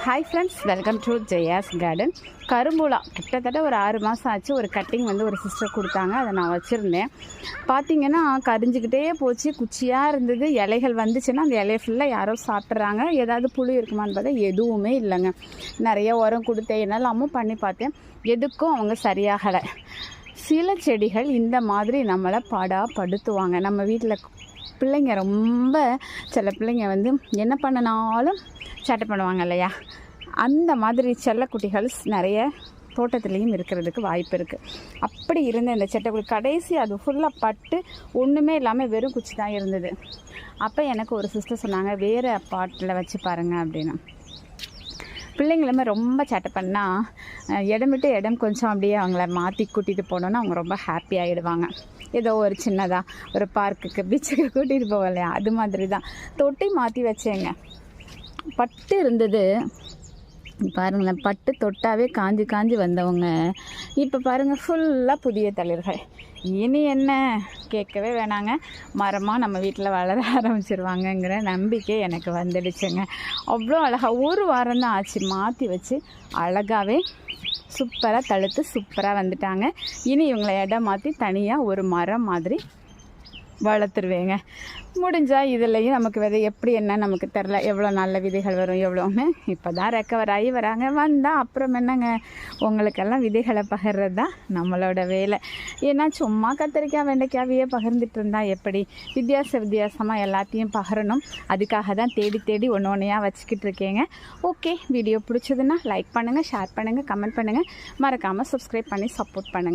Hi friends, welcome to Jaya's garden. கரும்புலா கிட்டத்தட்ட ஒரு 6 மாதம் ஆச்சு. ஒரு கட்டிங் ஒரு சிஸ்டர் கொடுத்தாங்க, அதை நான் வச்சுருந்தேன். பார்த்திங்கன்னா கரிஞ்சிக்கிட்டே போச்சு, குச்சியாக இருந்தது. இலைகள் வந்துச்சுன்னா அந்த இலையை ஃபுல்லாக யாரோ சாப்பிட்றாங்க. ஏதாவது புழு இருக்குமான்னு பார்த்தா எதுவுமே இல்லைங்க. நிறைய உரம் கொடுத்தேன், என்னெல்லாமும் பண்ணி பார்த்தேன், எதுக்கும் அவங்க சரியாகலை. சில செடிகள் இந்த மாதிரி நம்மளை படுத்துவாங்க. நம்ம வீட்டில் பிள்ளைங்க ரொம்ப சில பிள்ளைங்க என்ன பண்ணினாலும் சேட்டை பண்ணுவாங்க இல்லையா, அந்த மாதிரி செல்லக்குட்டிகள் நிறைய தோட்டத்துலேயும் இருக்கிறதுக்கு வாய்ப்பு இருக்குது. அப்படி இருந்த இந்த செட்டைக்குடி கடைசி அது ஃபுல்லாக பட்டு ஒன்றுமே இல்லாமல் வெறும் குச்சி தான் இருந்தது. அப்போ எனக்கு ஒரு சிஸ்டர் சொன்னாங்க, வேறு பாட்டில் வச்சு பாருங்கள் அப்படின்னு. பிள்ளைங்களுமே ரொம்ப சேட்டை பண்ணால் இடம் விட்டு இடம் கொஞ்சம் அப்படியே அவங்கள மாற்றி கூட்டிகிட்டு போனோன்னா அவங்க ரொம்ப ஹாப்பி ஆகிடுவாங்க. ஏதோ ஒரு சின்னதாக ஒரு பார்க்குக்கு பீச்சுக்கு கூட்டிகிட்டு போவோம் இல்லையா, அது மாதிரி தான். தொட்டி மாற்றி வச்சேங்க, பட்டு இருந்தது. பாருங்களேன், பட்டு தொட்டாவே காஞ்சி காஞ்சி வந்தவங்க இப்போ பாருங்கள் ஃபுல்லாக புதிய தளிர்கள். இனி என்ன கேட்கவே வேணாங்க, மரமாக நம்ம வீட்டில் வளர ஆரம்பிச்சிருவாங்கங்கிற நம்பிக்கை எனக்கு வந்துடுச்சுங்க. அவ்வளோ அழகாக ஒரு வாரம் தான் ஆச்சு மாற்றி வச்சு, அழகாகவே சூப்பராக தழுத்து சூப்பராக வந்துட்டாங்க. இனி இவங்களை இடம் மாற்றி தனியாக ஒரு மரம் மாதிரி வளர்த்துருவேங்க. முடிஞ்சால் இதுலேயும் நமக்கு விதை எப்படி என்ன நமக்கு தெரில, எவ்வளோ நல்ல விதைகள் வரும் எவ்வளோன்னு. இப்போ தான் ரெக்கவர் ஆகி வராங்க. வந்தால் அப்புறம் என்னங்க, உங்களுக்கெல்லாம் விதைகளை பகிர்றது தான் நம்மளோட வேலை. ஏன்னா சும்மா கத்திரிக்காய் வெண்டைக்காவையே பகிர்ந்துட்டு இருந்தால் எப்படி? வித்தியாசமாக எல்லாத்தையும் பகிரணும். அதுக்காக தான் தேடி தேடி ஒன்று ஒன்றையாக வச்சுக்கிட்டு இருக்கேங்க. ஓகே, வீடியோ பிடிச்சதுன்னா லைக் பண்ணுங்கள், ஷேர் பண்ணுங்கள், கமெண்ட் பண்ணுங்கள், மறக்காமல் சப்ஸ்கிரைப் பண்ணி சப்போர்ட் பண்ணுங்கள்.